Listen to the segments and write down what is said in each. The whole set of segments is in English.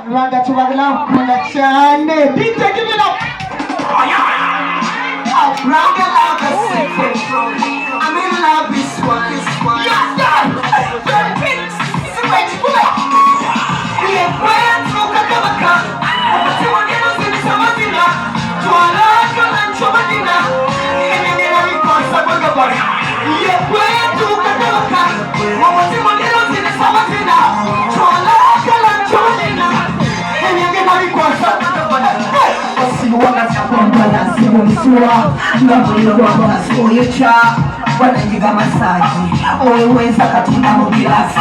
Rwanda tubagala kunda cyane. DJ give it up. Rwanda love is simple. I'm in love with one. Yes, sir. It's a great boy. We have plans for Kakabaka. Timonino in Samadina. Tualaka and Chomadina. And then I report Sabagabari. We have plans to Kakabaka. Timonino in Samadina. Tualaka and Chomadina. And then I report Sabagabari. Simu msua Ngabulilo wako sikuyicha Wanajiga masaji Uweza katina mugilasi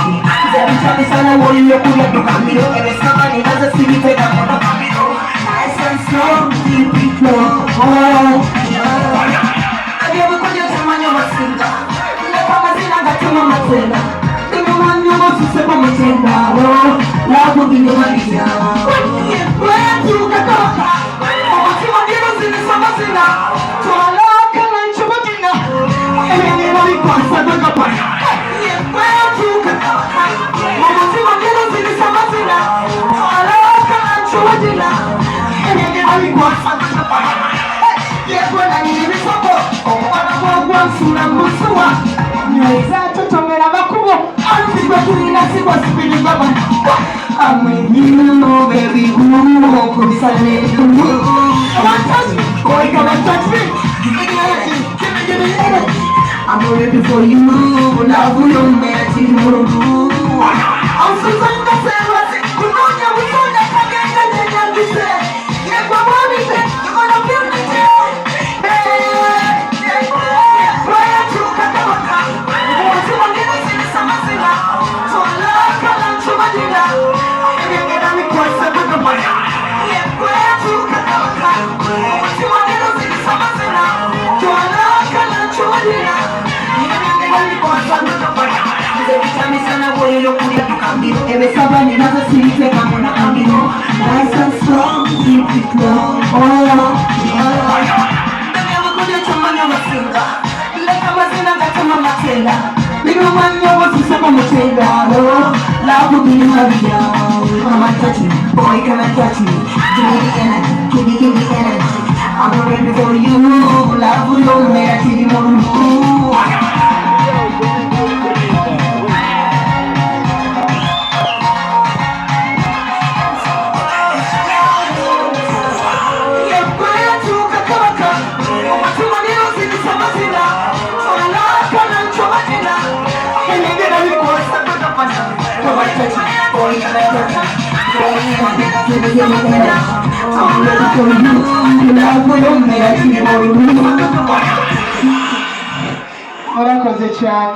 Zerutani sana woliyo kuya dukamiro Ebe sama ni naza simite na mwana kamiro Nice and strong, deep and flow Agiye kuja tamanyo masinga Lekama zina gatuma matenda Dino manyo mosisema mtenda Lagu gini malia Waya tu katoka I'm with you, baby, ooh, could be silent, come on, touch me, boy, come and touch me. Give me energy. I'm ready for you, love you, man, I'm so sorry to say, you know you will know that I can't get it. Yeah, but what is it? You're gonna feel me too. Hey, prior to Katabaka, what's your name? Is in the summer singer. So love, come to Madina. And you get a request of the money. Yeah, prior to Katabaka, what's your name? Is in the summer singer. So love, come to Madina. And you get a request of the money. Ebe saba ni nazo silite kama na kambino. Nice and strong, deep and flow. Ndani ya kuja chamanya masinga. Leka mazina gatama matela. Nino manyo wasisema mtenda. Love me Maria. Come and touch me, boy, come and touch me. Give me the energy, give me energy. I'm ready for you. Love you, me I see you. I'm ready for you. Love will make you more. Murakoze cyane.